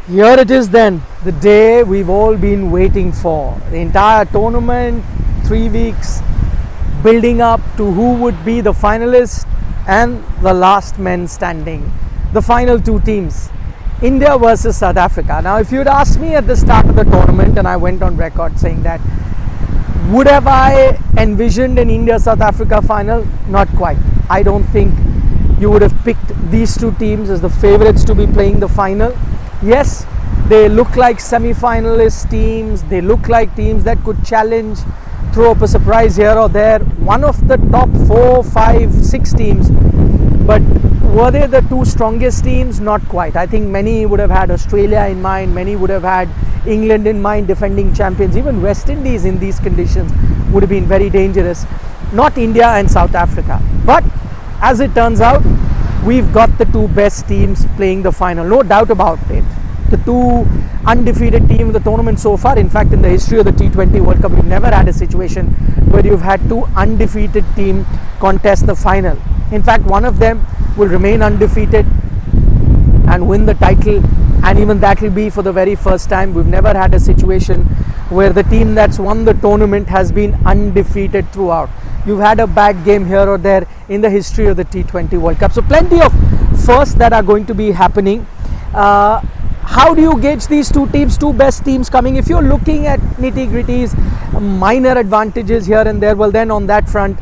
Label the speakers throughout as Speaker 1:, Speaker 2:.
Speaker 1: Here it is then, the day we've all been waiting for. The entire tournament, 3 weeks, building up to who would be the finalist and the last men standing. The final two teams, India versus South Africa. Now, if you'd asked me at the start of the tournament, and I went on record saying that, would have I envisioned an India-South Africa final? Not quite. I don't think you would have picked these two teams as the favourites to be playing the final. Yes, they look like semi-finalist teams. They look like teams that could challenge, throw up a surprise here or there. One of the top 4, 5, 6 teams. But were they the two strongest teams? Not quite. I think many would have had Australia in mind. Many would have had England in mind, defending champions. Even West Indies in these conditions would have been very dangerous. Not India and South Africa. But as it turns out, we've got the two best teams playing the final, no doubt about it. The two undefeated teams in the tournament so far. In fact, in the history of the T20 World Cup, we've never had a situation where you've had two undefeated teams contest the final. In fact, one of them will remain undefeated and win the title, and even that will be for the very first time. We've never had a situation where the team that's won the tournament has been undefeated throughout. You've had a bad game here or there in the history of the T20 World Cup. So plenty of firsts that are going to be happening. How do you gauge these two teams, two best teams coming? If you're looking at nitty-gritties, minor advantages here and there, well then on that front,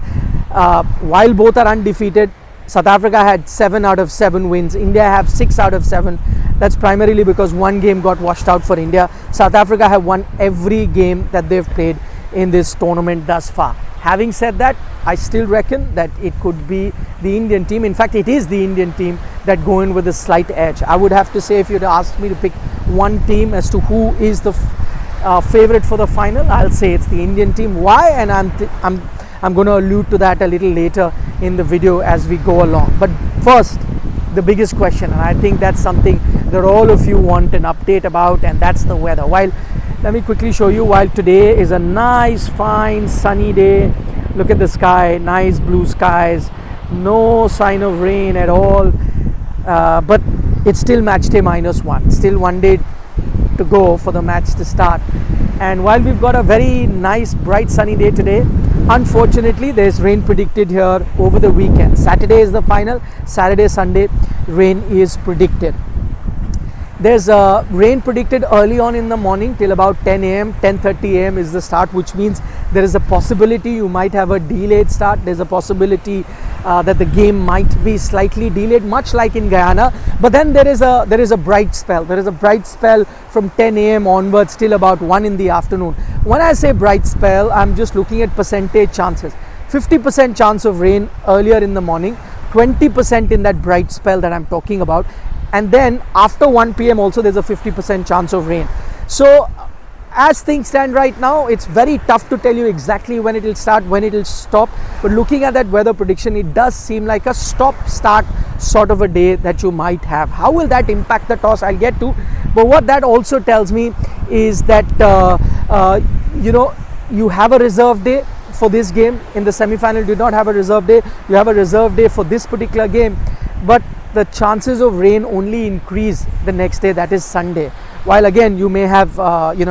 Speaker 1: while both are undefeated, South Africa had 7 out of 7 wins. India have 6 out of 7. That's primarily because one game got washed out for India. South Africa have won every game that they've played in this tournament thus far. Having said that, I still reckon that it could be the Indian team. In fact, it is the Indian team that go in with a slight edge. I would have to say, if you'd asked me to pick one team as to who is the favorite for the final, I'll say it's the Indian team. Why? And I'm going to allude to that a little later in the video as we go along. But first, the biggest question, and I think that's something that all of you want an update about, and that's the weather. Let me quickly show you. While today is a nice, fine, sunny day, look at the sky, nice blue skies, no sign of rain at all, but it's still match day -1, still 1 day to go for the match to start. And while we've got a very nice, bright, sunny day today, unfortunately there's rain predicted here over the weekend. Saturday is the final. Saturday, Sunday, rain is predicted. There's rain predicted early on in the morning till about 10 a.m. 10:30 a.m. is the start, which means there is a possibility you might have a delayed start. There's a possibility that the game might be slightly delayed, much like in Guyana. But then there is a bright spell. There is a bright spell from 10 a.m. onwards till about 1 in the afternoon. When I say bright spell, I'm just looking at percentage chances. 50% chance of rain earlier in the morning, 20% in that bright spell that I'm talking about. And then after 1 p.m. also there's a 50% chance of rain. So as things stand right now, it's very tough to tell you exactly when it will start, when it will stop. But looking at that weather prediction, it does seem like a stop-start sort of a day that you might have. How will that impact the toss? I'll get to. But what that also tells me is that, you have a reserve day for this game. In the semi-final, you did not have a reserve day. You have a reserve day for this particular game. But the chances of rain only increase the next day, that is Sunday. While again you may have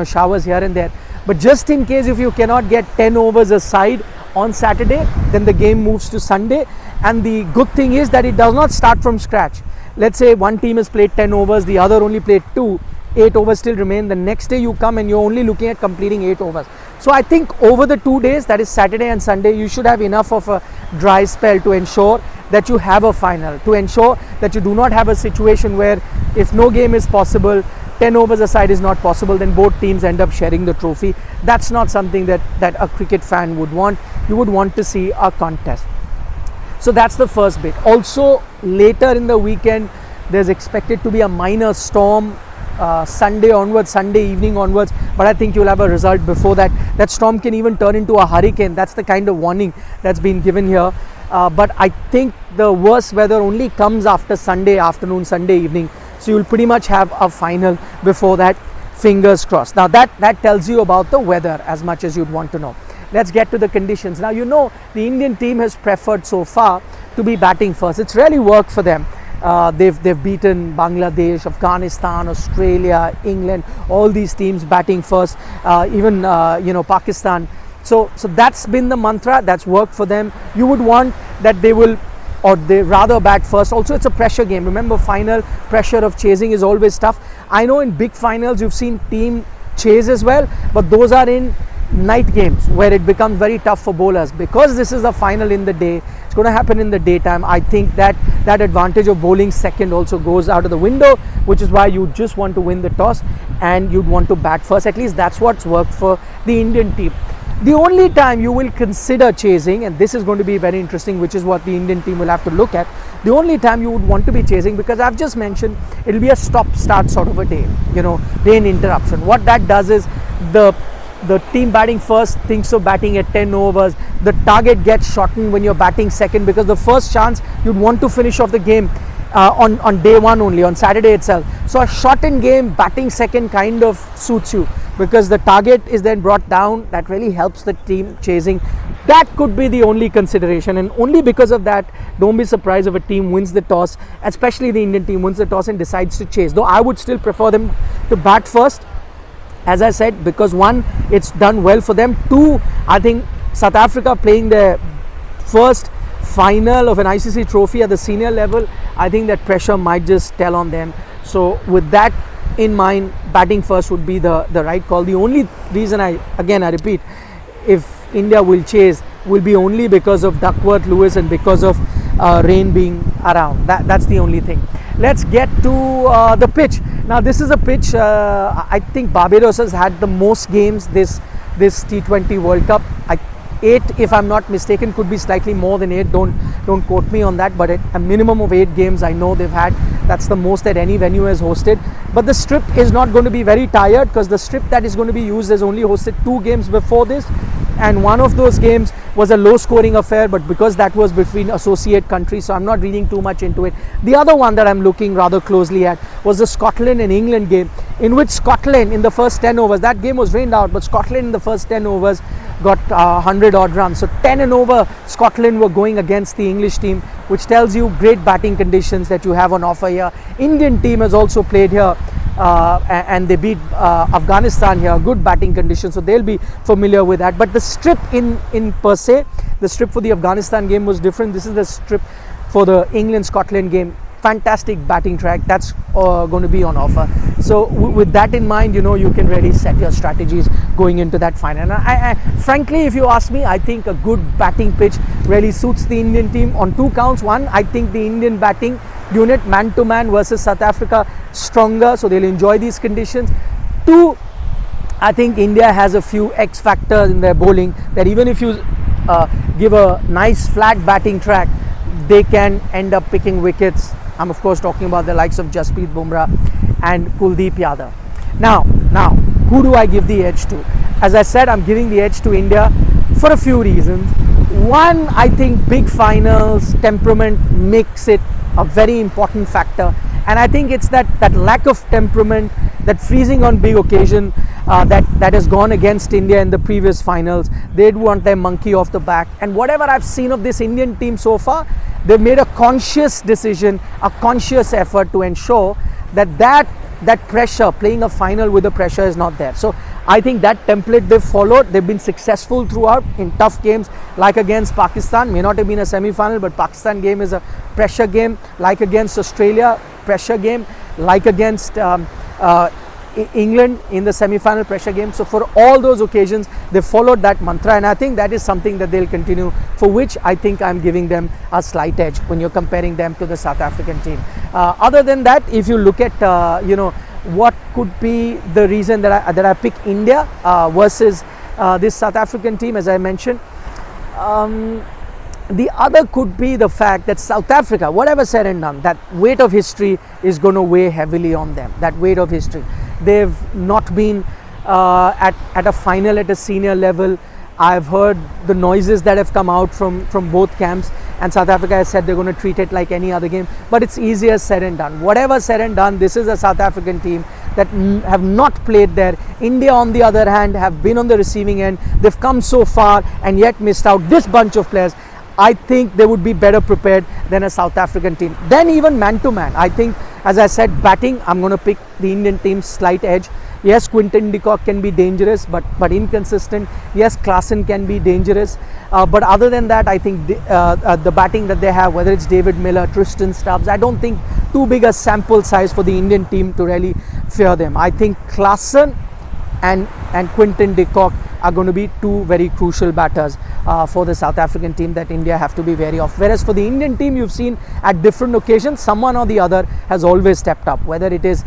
Speaker 1: showers here and there, but just in case if you cannot get 10 overs aside on Saturday, then the game moves to Sunday. And the good thing is that it does not start from scratch. Let's say one team has played 10 overs, the other only played 2, 8 overs still remain. The next day you come and you're only looking at completing 8 overs. So I think over the 2 days, that is Saturday and Sunday, you should have enough of a dry spell to ensure that you have a final, to ensure that you do not have a situation where if no game is possible, 10 overs aside is not possible, then both teams end up sharing the trophy. That's not something that a cricket fan would want. You would want to see a contest. So that's the first bit. Also later in the weekend, there's expected to be a minor storm Sunday onwards, Sunday evening onwards, but I think you'll have a result before that. That storm can even turn into a hurricane. That's the kind of warning that's been given here. But I think the worst weather only comes after Sunday afternoon, Sunday evening. So you'll pretty much have a final before that. Fingers crossed. Now that tells you about the weather as much as you'd want to know. Let's get to the conditions. Now the Indian team has preferred so far to be batting first. It's really worked for them. They've beaten Bangladesh, Afghanistan, Australia, England, all these teams batting first, even Pakistan. So that's been the mantra that's worked for them. You would want that they will, or they rather bat first. Also, it's a pressure game. Remember, final pressure of chasing is always tough. I know in big finals you've seen team chase as well, but those are in night games where it becomes very tough for bowlers. Because this is a final in the day, it's going to happen in the daytime. I think that advantage of bowling second also goes out of the window, which is why you just want to win the toss and you'd want to bat first. At least that's what's worked for the Indian team. The only time you will consider chasing, and this is going to be very interesting, which is what the Indian team will have to look at, the only time you would want to be chasing, because I've just mentioned it'll be a stop-start sort of a day, rain interruption. What that does is the team batting first thinks of batting at 10 overs. The target gets shortened when you're batting second, because the first chance you'd want to finish off the game on day one only, on Saturday itself. So a shortened game, batting second kind of suits you, because the target is then brought down. That really helps the team chasing. That could be the only consideration, and only because of that, don't be surprised if a team wins the toss, especially the Indian team wins the toss and decides to chase. Though I would still prefer them to bat first, as I said, because one, it's done well for them. Two, I think South Africa playing their first final of an ICC trophy at the senior level, I think that pressure might just tell on them. So with that in mind, batting first would be the right call. The only reason I repeat, if India will chase, will be only because of Duckworth, Lewis, and because of rain being around. That's the only thing. Let's get to the pitch. Now this is a pitch, I think Barbados has had the most games this T20 World Cup. 8, if I'm not mistaken, could be slightly more than 8. Don't quote me on that, but a minimum of 8 games I know they've had. That's the most that any venue has hosted. But the strip is not going to be very tired, because the strip that is going to be used has only hosted 2 games before this, and one of those games was a low scoring affair, but because that was between associate countries, so I'm not reading too much into it. The other one that I'm looking rather closely at was the Scotland and England game, in which Scotland in the first 10 overs, that game was rained out, but Scotland in the first 10 overs got 100 odd runs. So 10 and over Scotland were going against the English team, which tells you great batting conditions that you have on offer here. Indian team has also played here and they beat Afghanistan here, good batting conditions, so they'll be familiar with that. But the strip in per se, the strip for the Afghanistan game was different. This is the strip for the England-Scotland game. Fantastic batting track that's going to be on offer. So with that in mind, you can really set your strategies going into that final. And I frankly, if you ask me, I think a good batting pitch really suits the Indian team on 2 counts. One, I think the Indian batting unit man to man versus South Africa stronger, so they'll enjoy these conditions. 2, I think India has a few X factors in their bowling that even if you give a nice flat batting track, they can end up picking wickets. I'm of course talking about the likes of Jasprit Bumrah and Kuldeep Yadav. Now, who do I give the edge to? As I said, I'm giving the edge to India for a few reasons. One, I think big finals, temperament makes it a very important factor, and I think it's that lack of temperament, that freezing on big occasion that has gone against India in the previous finals. They'd want their monkey off the back, and whatever I've seen of this Indian team so far, they've made a conscious decision, a conscious effort to ensure that pressure, playing a final with the pressure, is not there. So I think that template they've followed. They've been successful throughout in tough games, like against Pakistan. May not have been a semi-final, but Pakistan game is a pressure game. Like against Australia, pressure game. Like against England in the semi-final, pressure game. So for all those occasions, they followed that mantra, and I think that is something that they'll continue, for which I think I'm giving them a slight edge when you're comparing them to the South African team. Other than that, if you look at what could be the reason that I pick India versus this South African team, as I mentioned, the other could be the fact that South Africa, whatever said and done, that weight of history is going to weigh heavily on them. That weight of history. They've not been at a final at a senior level. I've heard the noises that have come out from both camps, and South Africa has said they're going to treat it like any other game, but it's easier said and done. Whatever said and done, this is a South African team that have not played there. India, on the other hand, have been on the receiving end. They've come so far and yet missed out. This bunch of players, I think they would be better prepared than a South African team. Then even man to man, I think, as I said, batting, I'm going to pick the Indian team's slight edge. Yes, Quinton de Kock can be dangerous, but inconsistent. Yes, Klaasen can be dangerous. But other than that, I think the batting that they have, whether it's David Miller, Tristan Stubbs, I don't think too big a sample size for the Indian team to really fear them. I think Klaasen and Quinton de Kock are going to be two very crucial batters for the South African team that India have to be wary of. Whereas for the Indian team, you've seen at different occasions, someone or the other has always stepped up. Whether it is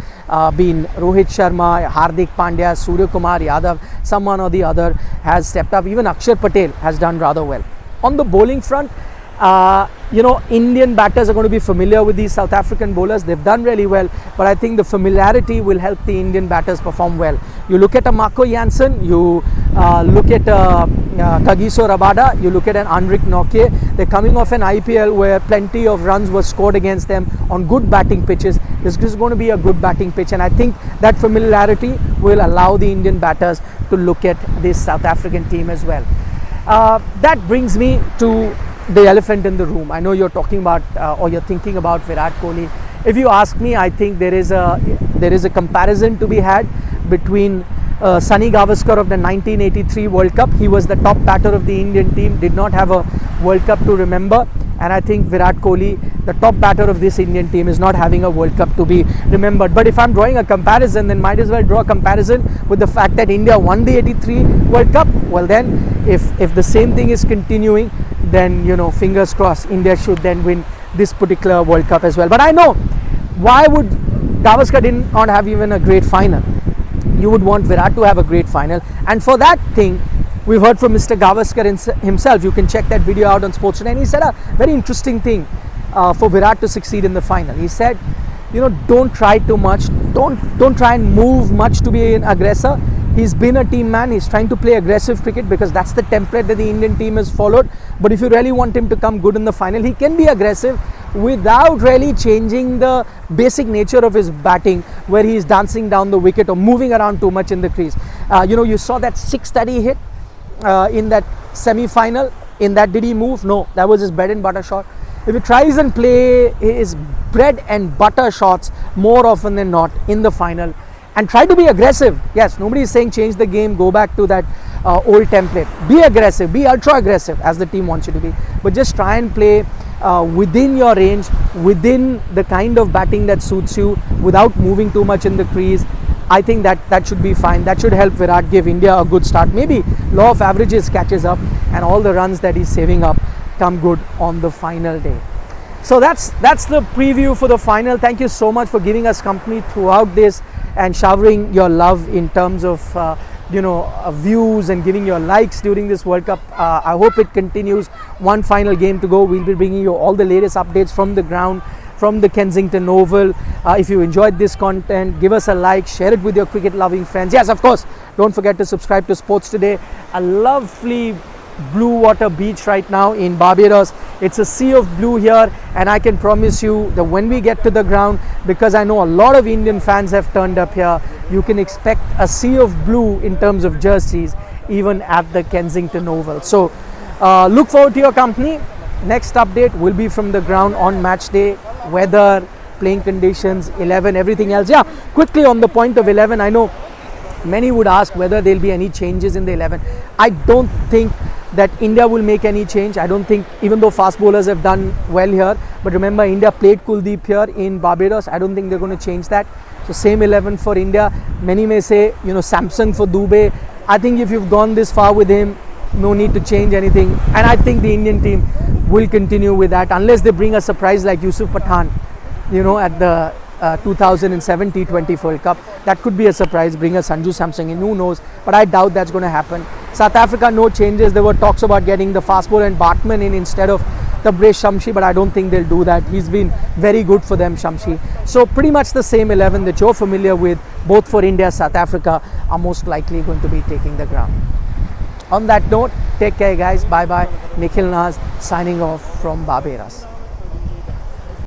Speaker 1: been Rohit Sharma, Hardik Pandya, Surya Kumar Yadav, someone or the other has stepped up. Even Akshar Patel has done rather well. On the bowling front, Indian batters are going to be familiar with these South African bowlers. They've done really well, but I think the familiarity will help the Indian batters perform well. You look at a Marco Jansen, you look at Kagiso Rabada, you look at an Anrik Nokia. They're coming off an IPL where plenty of runs were scored against them on good batting pitches. This is going to be a good batting pitch, and I think that familiarity will allow the Indian batters to look at this South African team as well. That brings me to the elephant in the room. I know you're talking about or you're thinking about Virat Kohli. If you ask me, I think there is a comparison to be had between Sunny Gavaskar of the 1983 World Cup. He was the top batter of the Indian team, did not have a World Cup to remember, and I think Virat Kohli, the top batter of this Indian team, is not having a World Cup to be remembered. But if I'm drawing a comparison, then might as well draw a comparison with the fact that India won the 83 World Cup. Well then, if the same thing is continuing, then fingers crossed, India should then win this particular World Cup as well. But I know, why would Gavaskar did not have even a great final? You would want Virat to have a great final, and for that thing, we've heard from Mr. Gavaskar himself. You can check that video out on Sports Today, and he said a very interesting thing for Virat to succeed in the final. He said, don't try too much, don't try and move much to be an aggressor. He's been a team man. He's trying to play aggressive cricket because that's the template that the Indian team has followed. But if you really want him to come good in the final, he can be aggressive without really changing the basic nature of his batting, where he's dancing down the wicket or moving around too much in the crease. You saw that six that he hit in that semi-final. In that, did he move? No, that was his bread and butter shot. If he tries and play his bread and butter shots more often than not in the final, and try to be aggressive. Yes, nobody is saying change the game, go back to that old template. Be aggressive, be ultra aggressive as the team wants you to be. But just try and play within your range, within the kind of batting that suits you, without moving too much in the crease. I think that should be fine. That should help Virat give India a good start. Maybe law of averages catches up and all the runs that he's saving up come good on the final day. So that's the preview for the final. Thank you so much for giving us company throughout this and showering your love in terms of views and giving your likes during this World Cup. I hope it continues. One final game to go. We'll be bringing you all the latest updates from the ground, from the Kensington Oval. If you enjoyed this content, give us a like, share it with your cricket loving friends. Yes, of course, don't forget to subscribe to Sports Today. A lovely blue water beach right now in Barbados. It's a sea of blue here, and I can promise you that when we get to the ground, because I know a lot of Indian fans have turned up here, you can expect a sea of blue in terms of jerseys even at the Kensington Oval. So look forward to your company. Next update will be from the ground on match day, weather, playing conditions, 11, everything else. Yeah, quickly on the point of 11, I know many would ask whether there will be any changes in the 11. I don't think that India will make any change. I don't think, even though fast bowlers have done well here, but remember, India played Kuldeep here in Barbados. I don't think they're going to change that. So same 11 for India. Many may say, Samson for Dubey. I think if you've gone this far with him, no need to change anything. And I think the Indian team will continue with that, unless they bring a surprise like Yusuf Pathan, at the 2007 T20 World Cup. That could be a surprise, bring a Sanju Samson in, who knows, but I doubt that's going to happen. South Africa, no changes. There were talks about getting the fast bowler and Bartman in instead of Tabraiz Shamshi, but I don't think they'll do that. He's been very good for them, Shamshi. So pretty much the same 11 that you're familiar with, both for India, South Africa, are most likely going to be taking the ground. On that note, take care guys, bye bye. Nikhil Naz signing off from Barbados.